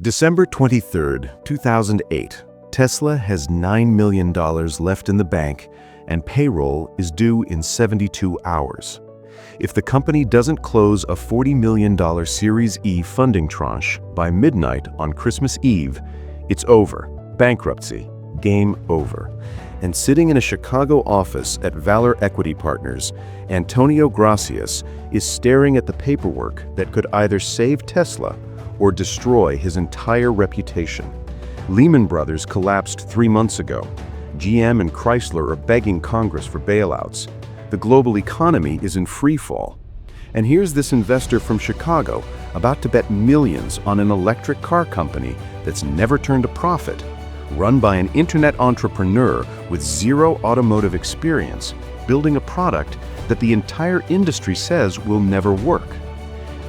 December 23, 2008. Tesla has $9 million left in the bank, and payroll is due in 72 hours. If the company doesn't close a $40 million Series E funding tranche by midnight on Christmas Eve, it's over. Bankruptcy. Game over. And sitting in a Chicago office at Valor Equity Partners, Antonio Gracias is staring at the paperwork that could either save Tesla or destroy his entire reputation. Lehman Brothers collapsed 3 months ago. GM and Chrysler are begging Congress for bailouts. The global economy is in free fall. And here's this investor from Chicago about to bet millions on an electric car company that's never turned a profit, run by an internet entrepreneur with zero automotive experience, building a product that the entire industry says will never work.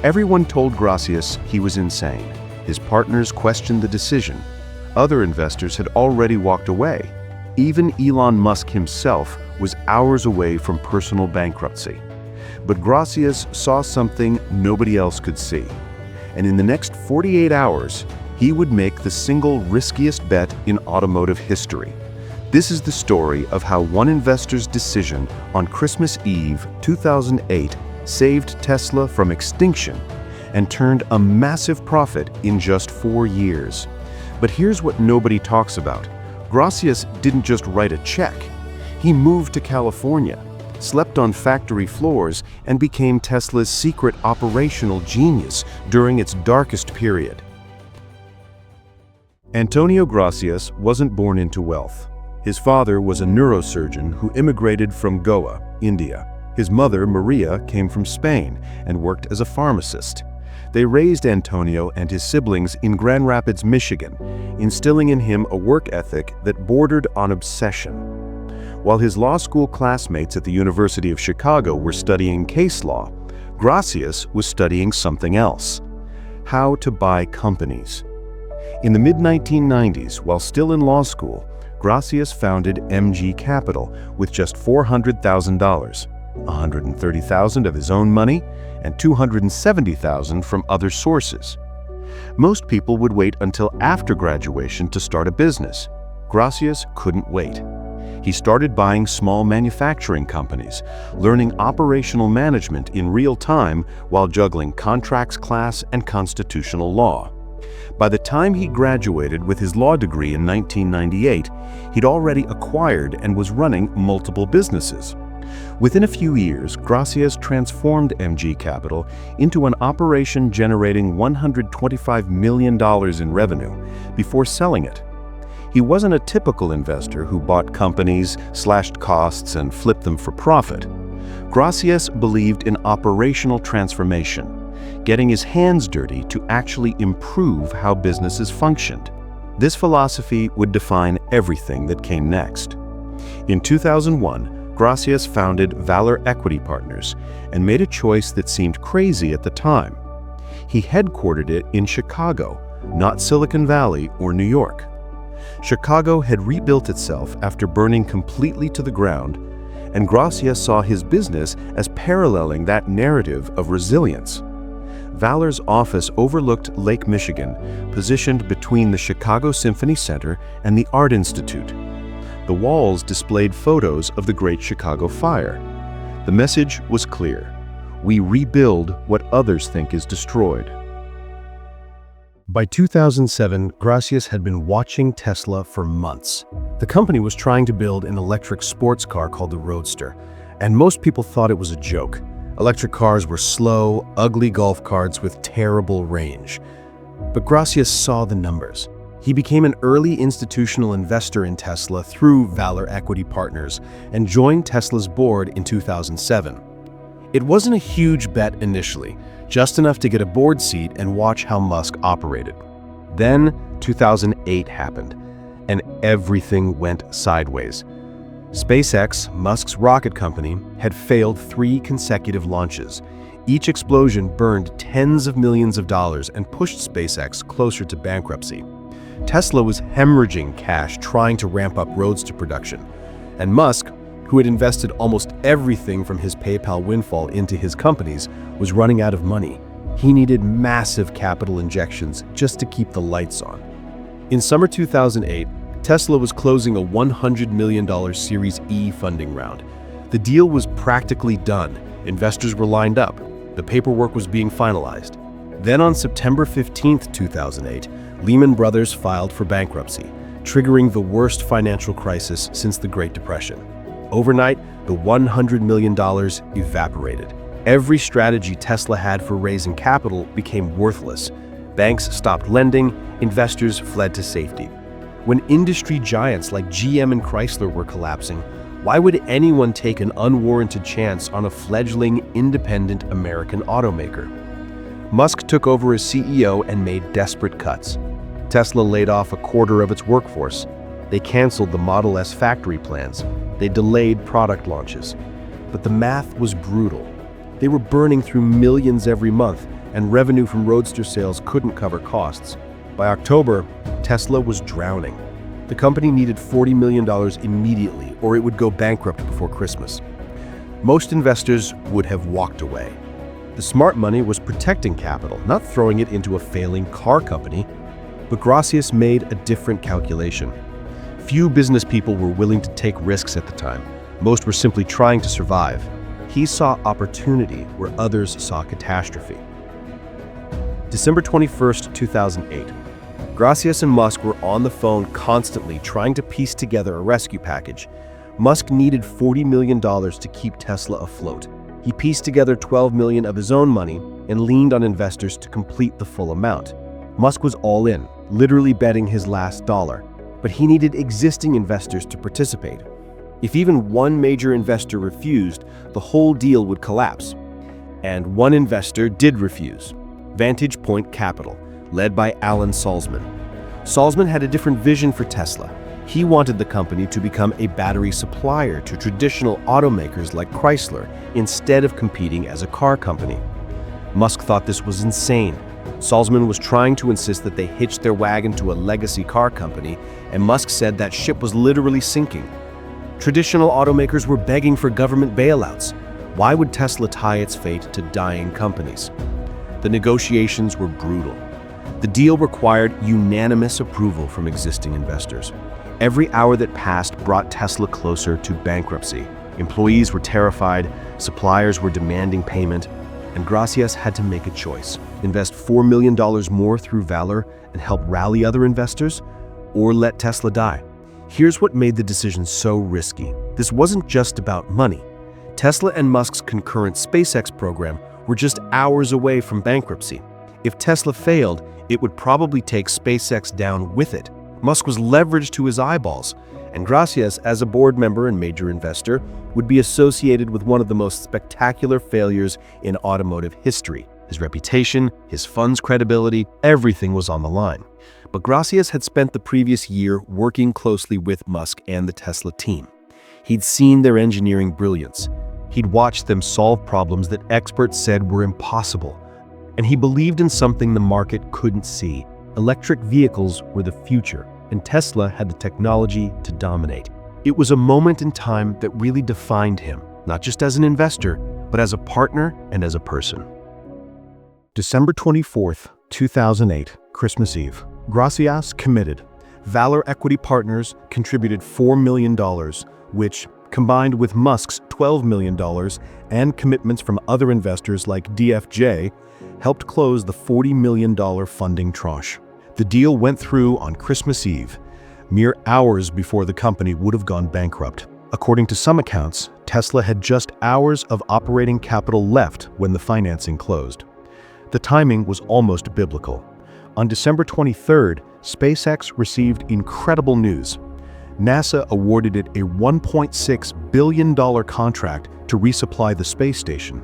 Everyone told Gracias he was insane. His partners questioned the decision. Other investors had already walked away. Even Elon Musk himself was hours away from personal bankruptcy. But Gracias saw something nobody else could see. And in the next 48 hours, he would make the single riskiest bet in automotive history. This is the story of how one investor's decision on Christmas Eve 2008 saved Tesla from extinction and turned a massive profit in just 4 years. But here's what nobody talks about. Gracias didn't just write a check. He moved to California, slept on factory floors, and became Tesla's secret operational genius during its darkest period. Antonio Gracias wasn't born into wealth. His father was a neurosurgeon who immigrated from Goa, India. His mother, Maria, came from Spain and worked as a pharmacist. They raised Antonio and his siblings in Grand Rapids, Michigan, instilling in him a work ethic that bordered on obsession. While his law school classmates at the University of Chicago were studying case law, Gracias was studying something else: how to buy companies. In the mid-1990s, while still in law school, Gracias founded MG Capital with just $400,000. $130,000 of his own money and $270,000 from other sources. Most people would wait until after graduation to start a business. Gracias couldn't wait. He started buying small manufacturing companies, learning operational management in real time while juggling contracts class and constitutional law. By the time he graduated with his law degree in 1998, he'd already acquired and was running multiple businesses. Within a few years, Gracias transformed MG Capital into an operation generating $125 million in revenue before selling it. He wasn't a typical investor who bought companies, slashed costs, and flipped them for profit. Gracias believed in operational transformation, getting his hands dirty to actually improve how businesses functioned. This philosophy would define everything that came next. In 2001, Gracias founded Valor Equity Partners and made a choice that seemed crazy at the time. He headquartered it in Chicago, not Silicon Valley or New York. Chicago had rebuilt itself after burning completely to the ground, and Gracias saw his business as paralleling that narrative of resilience. Valor's office overlooked Lake Michigan, positioned between the Chicago Symphony Center and the Art Institute. The walls displayed photos of the Great Chicago Fire. The message was clear: we rebuild what others think is destroyed. By 2007, Gracias had been watching Tesla for months. The company was trying to build an electric sports car called the Roadster, and most people thought it was a joke. Electric cars were slow, ugly golf carts with terrible range. But Gracias saw the numbers. He became an early institutional investor in Tesla through Valor Equity Partners and joined Tesla's board in 2007. It wasn't a huge bet initially, just enough to get a board seat and watch how Musk operated. Then 2008 happened, and everything went sideways. SpaceX, Musk's rocket company, had failed 3 consecutive launches. Each explosion burned tens of millions of dollars and pushed SpaceX closer to bankruptcy. Tesla was hemorrhaging cash trying to ramp up Roadster production, and Musk, who had invested almost everything from his PayPal windfall into his companies, was running out of money. He needed massive capital injections just to keep the lights on. In summer 2008, Tesla was closing a $100 million Series E funding round. The deal was practically done. Investors were lined up. The paperwork was being finalized. Then on September 15, 2008, Lehman Brothers filed for bankruptcy, triggering the worst financial crisis since the Great Depression. Overnight, the $100 million evaporated. Every strategy Tesla had for raising capital became worthless. Banks stopped lending, investors fled to safety. When industry giants like GM and Chrysler were collapsing, why would anyone take an unwarranted chance on a fledgling, independent American automaker? Musk took over as CEO and made desperate cuts. Tesla laid off a quarter of its workforce. They canceled the Model S factory plans. They delayed product launches. But the math was brutal. They were burning through millions every month, and revenue from Roadster sales couldn't cover costs. By October, Tesla was drowning. The company needed $40 million immediately, or it would go bankrupt before Christmas. Most investors would have walked away. The smart money was protecting capital, not throwing it into a failing car company. But Gracias made a different calculation. Few business people were willing to take risks at the time. Most were simply trying to survive. He saw opportunity where others saw catastrophe. December 21st, 2008. Gracias and Musk were on the phone constantly trying to piece together a rescue package. Musk needed $40 million to keep Tesla afloat. He pieced together $12 million of his own money and leaned on investors to complete the full amount. Musk was all in, literally betting his last dollar. But he needed existing investors to participate. If even one major investor refused, the whole deal would collapse. And one investor did refuse: Vantage Point Capital, led by Alan Salzman. Salzman had a different vision for Tesla. He wanted the company to become a battery supplier to traditional automakers like Chrysler, instead of competing as a car company. Musk thought this was insane. Salzman was trying to insist that they hitch their wagon to a legacy car company, and Musk said that ship was literally sinking. Traditional automakers were begging for government bailouts. Why would Tesla tie its fate to dying companies? The negotiations were brutal. The deal required unanimous approval from existing investors. Every hour that passed brought Tesla closer to bankruptcy. Employees were terrified, suppliers were demanding payment, and Gracias had to make a choice: invest $4 million more through Valor and help rally other investors, or let Tesla die. Here's what made the decision so risky. This wasn't just about money. Tesla and Musk's concurrent SpaceX program were just hours away from bankruptcy. If Tesla failed, it would probably take SpaceX down with it. Musk was leveraged to his eyeballs, and Gracias, as a board member and major investor, would be associated with one of the most spectacular failures in automotive history. His reputation, his fund's credibility, everything was on the line. But Gracias had spent the previous year working closely with Musk and the Tesla team. He'd seen their engineering brilliance. He'd watched them solve problems that experts said were impossible. And he believed in something the market couldn't see. Electric vehicles were the future, and Tesla had the technology to dominate. It was a moment in time that really defined him, not just as an investor, but as a partner and as a person. December 24th, 2008, Christmas Eve. Gracias committed. Valor Equity Partners contributed $4 million, which, combined with Musk's $12 million and commitments from other investors like DFJ, helped close the $40 million funding tranche. The deal went through on Christmas Eve, mere hours before the company would have gone bankrupt. According to some accounts, Tesla had just hours of operating capital left when the financing closed. The timing was almost biblical. On December 23rd, SpaceX received incredible news. NASA awarded it a $1.6 billion contract to resupply the space station.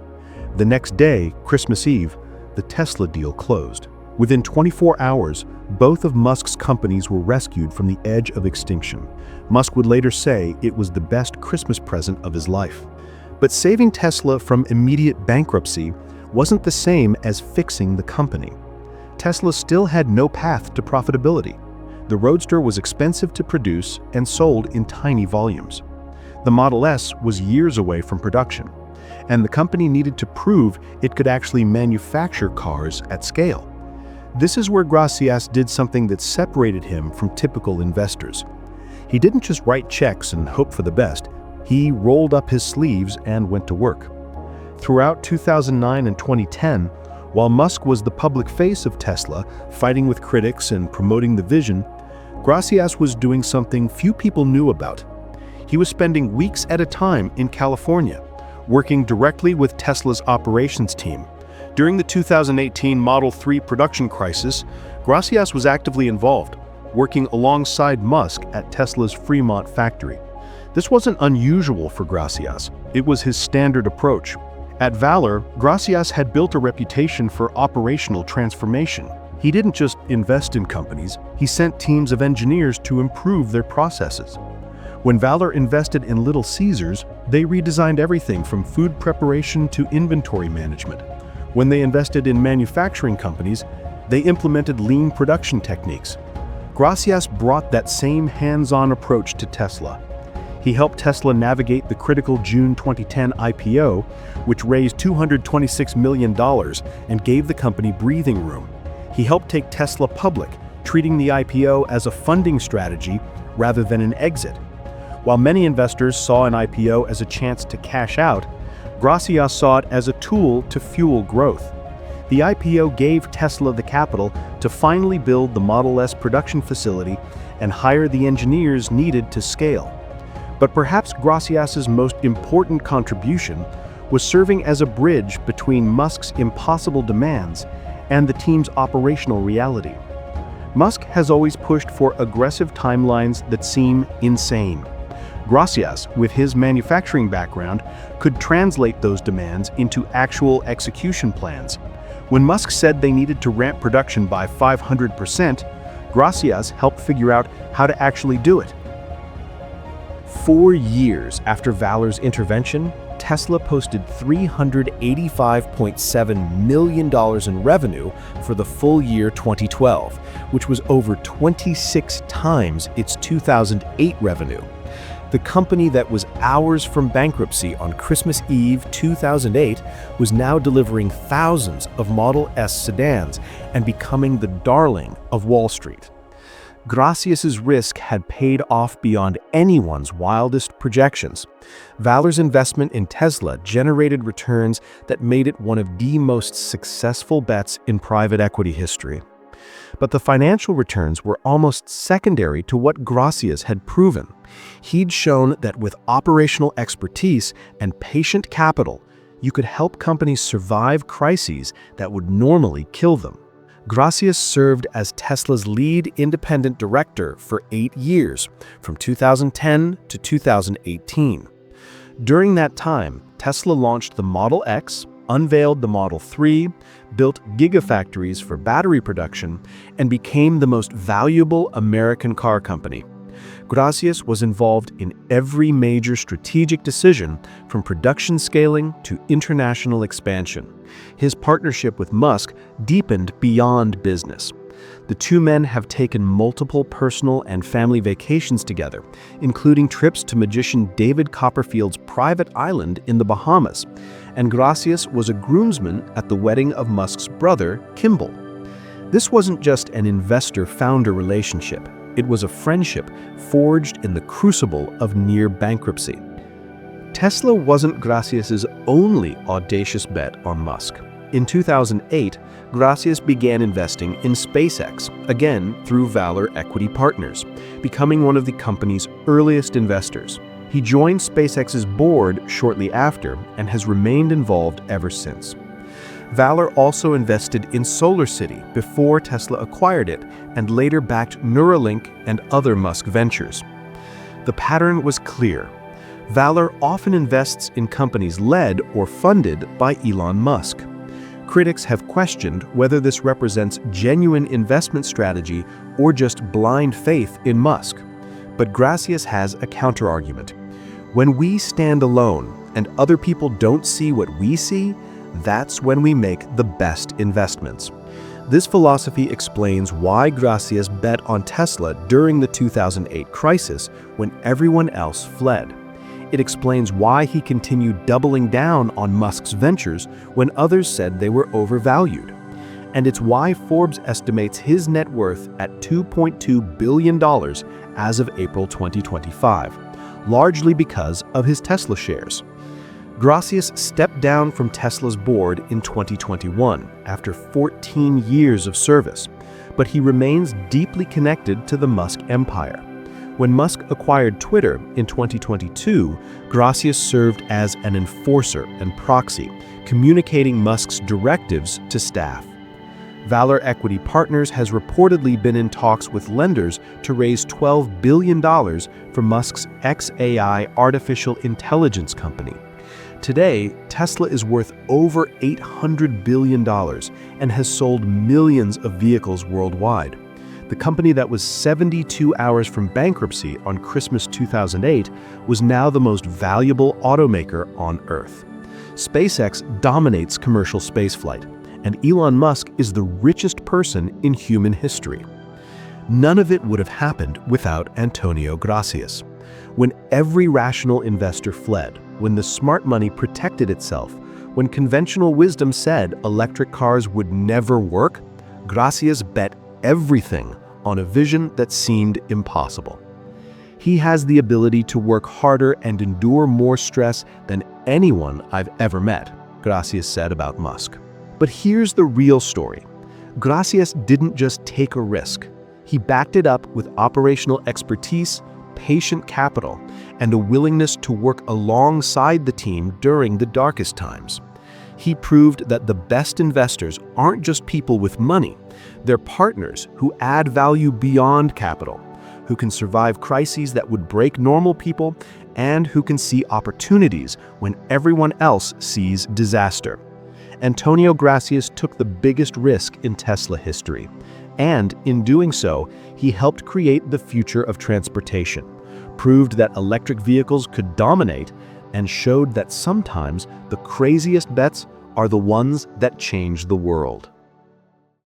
The next day, Christmas Eve, the Tesla deal closed. Within 24 hours, both of Musk's companies were rescued from the edge of extinction. Musk would later say it was the best Christmas present of his life. But saving Tesla from immediate bankruptcy wasn't the same as fixing the company. Tesla still had no path to profitability. The Roadster was expensive to produce and sold in tiny volumes. The Model S was years away from production. and the company needed to prove it could actually manufacture cars at scale. This is where Gracias did something that separated him from typical investors. He didn't just write checks and hope for the best. He rolled up his sleeves and went to work. Throughout 2009 and 2010, while Musk was the public face of Tesla, fighting with critics and promoting the vision, Gracias was doing something few people knew about. He was spending weeks at a time in California, working directly with Tesla's operations team. During the 2018 Model 3 production crisis, Gracias was actively involved, working alongside Musk at Tesla's Fremont factory. This wasn't unusual for Gracias. It was his standard approach. At Valor, Gracias had built a reputation for operational transformation. He didn't just invest in companies, he sent teams of engineers to improve their processes. When Valor invested in Little Caesars, they redesigned everything from food preparation to inventory management. When they invested in manufacturing companies, they implemented lean production techniques. Gracias brought that same hands-on approach to Tesla. He helped Tesla navigate the critical June 2010 IPO, which raised $226 million and gave the company breathing room. He helped take Tesla public, treating the IPO as a funding strategy rather than an exit. While many investors saw an IPO as a chance to cash out, Gracias saw it as a tool to fuel growth. The IPO gave Tesla the capital to finally build the Model S production facility and hire the engineers needed to scale. But perhaps Gracias's most important contribution was serving as a bridge between Musk's impossible demands and the team's operational reality. Musk has always pushed for aggressive timelines that seem insane. Gracias, with his manufacturing background, could translate those demands into actual execution plans. When Musk said they needed to ramp production by 500%, Gracias helped figure out how to actually do it. 4 years after Valor's intervention, Tesla posted $385.7 million in revenue for the full year 2012, which was over 26 times its 2008 revenue. The company that was hours from bankruptcy on Christmas Eve 2008 was now delivering thousands of Model S sedans and becoming the darling of Wall Street. Gracias's risk had paid off beyond anyone's wildest projections. Valor's investment in Tesla generated returns that made it one of the most successful bets in private equity history. But the financial returns were almost secondary to what Gracias had proven. He'd shown that with operational expertise and patient capital, you could help companies survive crises that would normally kill them. Gracias served as Tesla's lead independent director for 8 years, from 2010 to 2018. During that time, Tesla launched the Model X, unveiled the Model 3, built gigafactories for battery production, and became the most valuable American car company. Gracias was involved in every major strategic decision, from production scaling to international expansion. His partnership with Musk deepened beyond business. The two men have taken multiple personal and family vacations together, including trips to magician David Copperfield's private island in the Bahamas, and Gracias was a groomsman at the wedding of Musk's brother, Kimball. This wasn't just an investor-founder relationship. It was a friendship forged in the crucible of near bankruptcy. Tesla wasn't Gracias's only audacious bet on Musk. In 2008, Gracias began investing in SpaceX, again through Valor Equity Partners, becoming one of the company's earliest investors. He joined SpaceX's board shortly after and has remained involved ever since. Valor also invested in SolarCity before Tesla acquired it and later backed Neuralink and other Musk ventures. The pattern was clear. Valor often invests in companies led or funded by Elon Musk. Critics have questioned whether this represents genuine investment strategy or just blind faith in Musk. But Gracias has a counterargument. When we stand alone and other people don't see what we see, that's when we make the best investments. This philosophy explains why Gracias bet on Tesla during the 2008 crisis when everyone else fled. It explains why he continued doubling down on Musk's ventures when others said they were overvalued. And it's why Forbes estimates his net worth at $2.2 billion as of April 2025, largely because of his Tesla shares. Gracias stepped down from Tesla's board in 2021 after 14 years of service, but he remains deeply connected to the Musk empire. When Musk acquired Twitter in 2022, Gracias served as an enforcer and proxy, communicating Musk's directives to staff. Valor Equity Partners has reportedly been in talks with lenders to raise $12 billion for Musk's xAI artificial intelligence company. Today, Tesla is worth over $800 billion and has sold millions of vehicles worldwide. The company that was 72 hours from bankruptcy on Christmas 2008 was now the most valuable automaker on Earth. SpaceX dominates commercial spaceflight, and Elon Musk is the richest person in human history. None of it would have happened without Antonio Gracias. When every rational investor fled, when the smart money protected itself, when conventional wisdom said electric cars would never work, Gracias bet everything on a vision that seemed impossible. He has the ability to work harder and endure more stress than anyone I've ever met, Gracias said about Musk. But here's the real story. Gracias didn't just take a risk. He backed it up with operational expertise, patient capital, and a willingness to work alongside the team during the darkest times. He proved that the best investors aren't just people with money. They're partners who add value beyond capital, who can survive crises that would break normal people, and who can see opportunities when everyone else sees disaster. Antonio Gracias took the biggest risk in Tesla history, and in doing so, he helped create the future of transportation, proved that electric vehicles could dominate, and showed that sometimes the craziest bets are the ones that change the world.